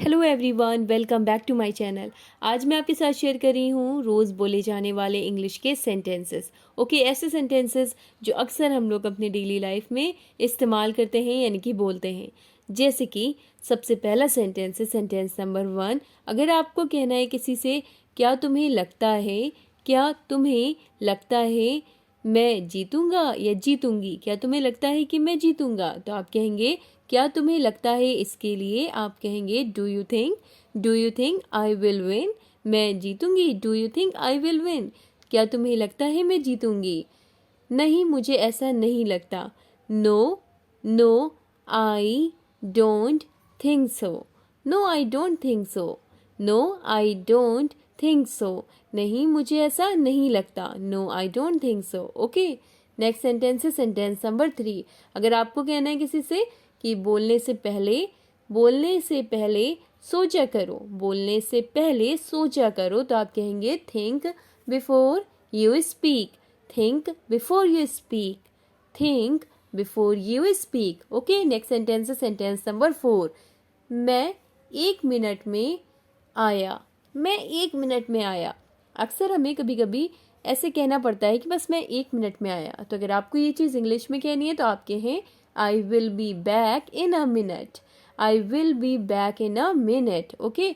Hello everyone, welcome back to my channel. आज मैं आपके साथ शेयर कर रही हूँ रोज़ बोले जाने वाले इंग्लिश के सेंटेंसेस। ऐसे सेंटेंसेस जो अक्सर हम लोग अपने डेली लाइफ में इस्तेमाल करते हैं यानी कि बोलते हैं। जैसे कि सबसे पहला सेंटेंस है सेंटेंस नंबर 1। अगर आपको कहना है किसी से क्या तुम्हें लगता है मैं जीतूंगा या जीतूंगी, क्या तुम्हें लगता है कि मैं जीतूंगा, तो आप कहेंगे क्या तुम्हें लगता है। इसके लिए आप कहेंगे do you think I will win, मैं जीतूंगी। Do you think I will win, क्या तुम्हें लगता है मैं जीतूंगी। नहीं, मुझे ऐसा नहीं लगता। No no I don't think so. No I don't think so. No I don't think so, नहीं मुझे ऐसा नहीं लगता। No I don't think so. Okay, next sentence है सेंटेंस नंबर 3। अगर आपको कहना है किसी से कि बोलने से पहले सोचा करो, बोलने से पहले सोचा करो, तो आप कहेंगे think before you speak. Think before you speak. Think before you speak. Okay, next sentence है सेंटेंस नंबर 4। मैं 1 मिनट में आया। मैं 1 मिनट में आया। अक्सर हमें कभी कभी ऐसे कहना पड़ता है कि बस मैं 1 मिनट में आया। तो अगर आपको ये चीज़ इंग्लिश में कहनी है तो आप कहें I will be back in a minute. I will be back in a minute. Okay,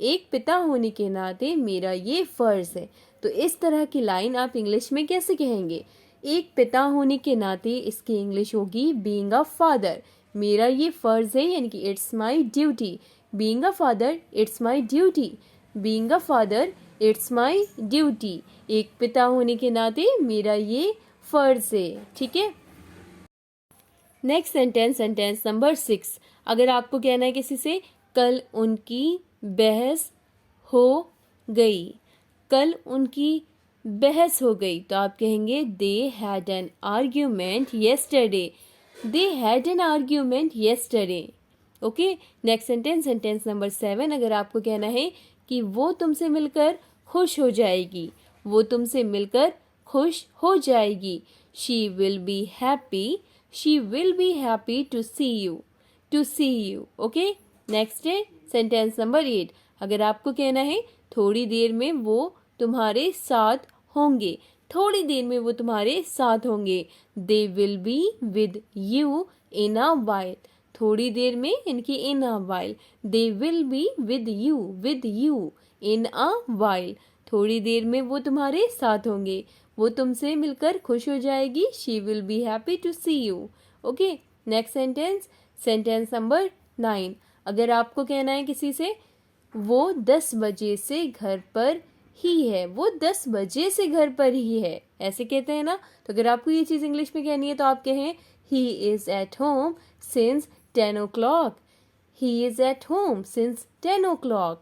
एक पिता होने के नाते मेरा ये फ़र्ज़ है। तो इस तरह की लाइन आप इंग्लिश में कैसे कहेंगे। एक पिता होने के नाते इसकी इंग्लिश होगी बीइंग अ फादर। मेरा ये फ़र्ज़ है यानी कि it's my duty. Being a father it's my duty. Being a father it's my duty. एक पिता होने के नाते मेरा ये फ़र्ज़ है। ठीक है, नेक्स्ट सेंटेंस सेंटेंस नंबर 6। अगर आपको कहना है किसी से कल उनकी बहस हो गई। कल उनकी बहस हो गई, तो आप कहेंगे they had an argument yesterday. They had an argument yesterday. Okay, next sentence sentence number 7। अगर आपको कहना है कि वो तुमसे मिलकर खुश हो जाएगी। वो तुमसे मिलकर खुश हो जाएगी। She will be happy. She will be happy to see you. To see you. Okay, next है सेंटेंस नंबर 8। अगर आपको कहना है थोड़ी देर में वो तुम्हारे साथ होंगे। थोड़ी देर में वो तुम्हारे साथ होंगे। They will be with you in a while. थोड़ी देर में इनकी in a while. They will be with you in a while. थोड़ी देर में वो तुम्हारे साथ होंगे। वो तुमसे मिलकर खुश हो जाएगी। She will be happy to see you. Okay, next sentence sentence number 9। अगर आपको कहना है किसी से वो 10 बजे से घर पर ही है। वो 10 बजे से घर पर ही है, ऐसे कहते हैं ना। तो अगर आपको ये चीज़ इंग्लिश में कहनी है तो आप कहें ही is at home since 10 o'clock। He is at home since 10 o'clock।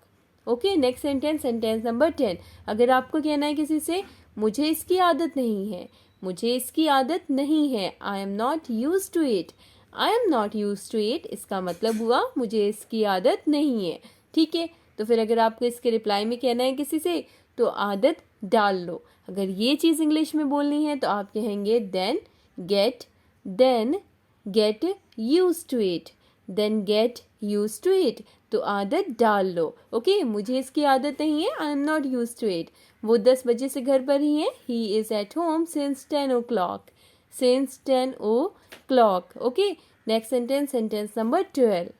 Okay, next sentence sentence number 10। अगर आपको कहना है किसी से मुझे इसकी आदत नहीं है। मुझे इसकी आदत नहीं है। I am not use to it. I am not use to it, इसका मतलब हुआ मुझे इसकी आदत नहीं है। ठीक है, तो फिर अगर आपको इसके रिप्लाई में कहना है किसी से तो आदत डाल लो। अगर ये चीज़ इंग्लिश में बोलनी है तो आप कहेंगे then get use to it. Then get use to it, तो आदत डाल लो। ओके, मुझे इसकी आदत नहीं है। I am not use to it. वो 10 बजे से घर पर ही है। He is at home since 10 o'clock। Since 10 o'clock। Okay, next sentence sentence number 12।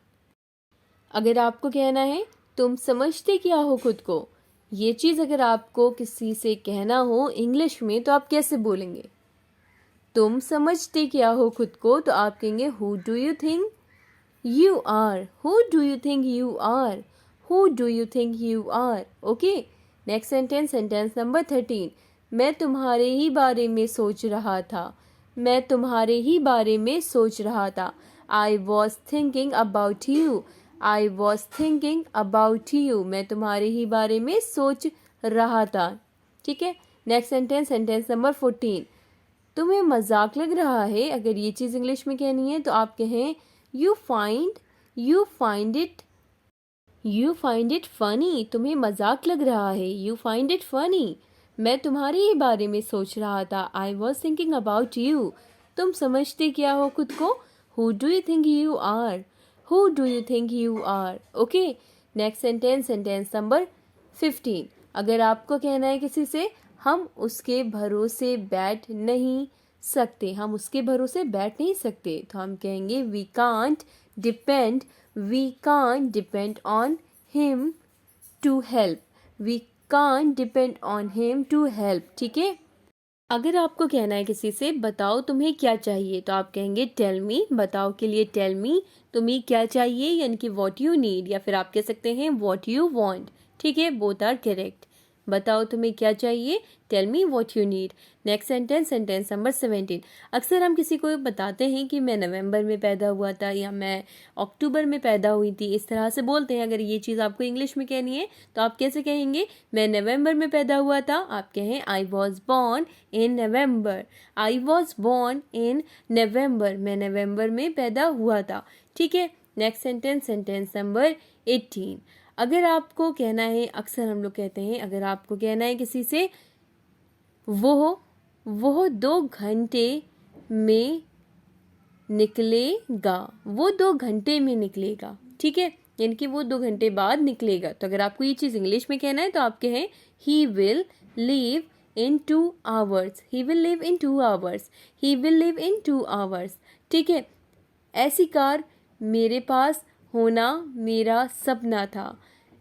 अगर आपको कहना है तुम समझते क्या हो खुद को। ये चीज़ अगर आपको किसी से कहना हो इंग्लिश में तो आप कैसे बोलेंगे। तुम समझते क्या हो खुद को, तो आप कहेंगे who do you think you are. Who do you think you are. Who do you think you are. Okay, next sentence sentence number 13। मैं तुम्हारे ही बारे में सोच रहा था। मैं तुम्हारे ही बारे में सोच रहा था। I was thinking about you. I was thinking about you, मैं तुम्हारे ही बारे में सोच रहा था। ठीक है, नेक्स्ट सेंटेंस सेंटेंस नंबर 14। तुम्हें मजाक लग रहा है। अगर ये चीज़ इंग्लिश में कहनी है तो आप कहें यू फाइंड इट फनी। तुम्हें मजाक लग रहा है। यू फाइंड इट फनी, मैं तुम्हारे ही बारे में सोच रहा था। I was thinking about you. तुम समझते क्या हो खुद को। Who do you think you are. Who do you think you are. Okay, next sentence, sentence number 15। अगर आपको कहना है किसी से हम उसके भरोसे बैठ नहीं सकते, हम उसके भरोसे बैठ नहीं सकते, तो हम कहेंगे we can't depend on him to help, we can't depend on him to help. ठीक है। अगर आपको कहना है किसी से बताओ तुम्हें क्या चाहिए, तो आप कहेंगे टेल मी। बताओ के लिए टेल मी, तुम्हें क्या चाहिए यानी कि व्हाट यू नीड, या फिर आप कह सकते हैं व्हाट यू वांट। ठीक है, बोथ आर करेक्ट। बताओ तुम्हें क्या चाहिए, tell me what you need. Next sentence, sentence number 17। अक्सर हम किसी को बताते हैं कि मैं नवंबर में पैदा हुआ था या मैं अक्टूबर में पैदा हुई थी, इस तरह से बोलते हैं। अगर ये चीज़ आपको इंग्लिश में कहनी है तो आप कैसे कहेंगे, मैं नवंबर में पैदा हुआ था, आप कहें I was born in November, I was born in November, मैं नवंबर में पैदा हुआ था। ठीक है। Next sentence, sentence number 18। अगर आपको कहना है, अक्सर हम लोग कहते हैं, अगर आपको कहना है किसी से वो 2 घंटे में निकलेगा, वो 2 घंटे में निकलेगा। ठीक है, यानी कि वो 2 घंटे बाद निकलेगा। तो अगर आपको ये चीज़ इंग्लिश में कहना है तो आप कहें he will leave in 2 hours, he will live in 2 hours, he will live in 2 hours। ठीक है। ऐसी कार मेरे पास होना मेरा सपना था,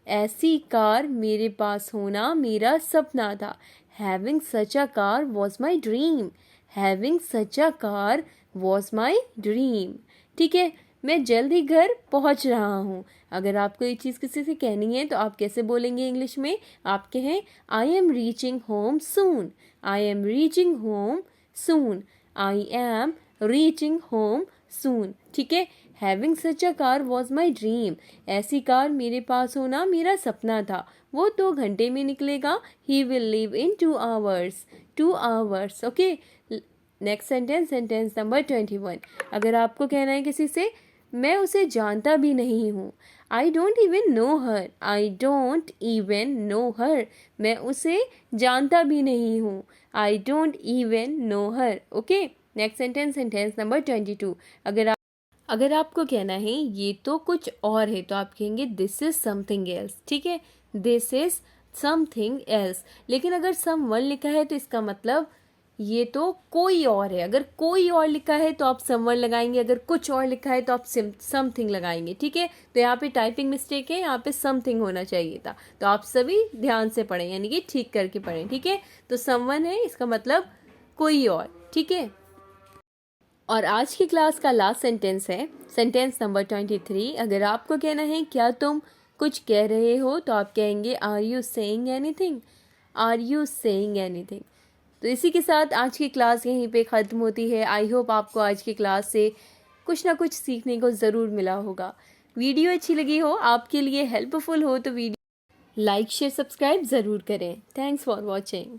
ऐसी कार मेरे पास होना मेरा सपना था। Having such a car was my dream, having such a car was my dream। ठीक है। मैं जल्द ही घर पहुंच रहा हूँ। अगर आपको ये चीज़ किसी से कहनी है तो आप कैसे बोलेंगे इंग्लिश में, आप कहें I am reaching home soon, I am reaching home soon, I am reaching home soon. ठीक है। Having such a car was my dream, ऐसी कार मेरे पास होना मेरा सपना था, वो 2 घंटे में निकलेगा। He will live in 2 hours, 2 hours। Okay. Next sentence, sentence number 21। अगर आपको कहना है किसी से मैं उसे जानता भी नहीं हूँ, I don't even know her, I don't even know her, मैं उसे जानता भी नहीं हूँ, I don't even know her. Okay. Next sentence, sentence number 22। अगर आपको कहना है ये तो कुछ और है, तो आप कहेंगे दिस इज समथिंग एल्स। ठीक है, दिस इज समथिंग एल्स। लेकिन अगर समवन लिखा है तो इसका मतलब ये तो कोई और है। अगर कोई और लिखा है तो आप समवन लगाएंगे, अगर कुछ और लिखा है तो आप समथिंग लगाएंगे। ठीक है। तो यहाँ पे टाइपिंग मिस्टेक है, यहाँ पे समथिंग होना चाहिए था। तो आप सभी ध्यान से पढ़ें, यानी कि ठीक करके पढ़ें। ठीक है। तो समवन है, इसका मतलब कोई और। ठीक है। और आज की क्लास का लास्ट सेंटेंस है सेंटेंस नंबर 23। अगर आपको कहना है क्या तुम कुछ कह रहे हो, तो आप कहेंगे are you saying anything, are you saying anything. तो इसी के साथ आज की क्लास यहीं पे ख़त्म होती है। आई होप आपको आज की क्लास से कुछ ना कुछ सीखने को ज़रूर मिला होगा। वीडियो अच्छी लगी हो, आपके लिए हेल्पफुल हो, तो वीडियो लाइक शेयर सब्सक्राइब ज़रूर करें। Thanks for watching.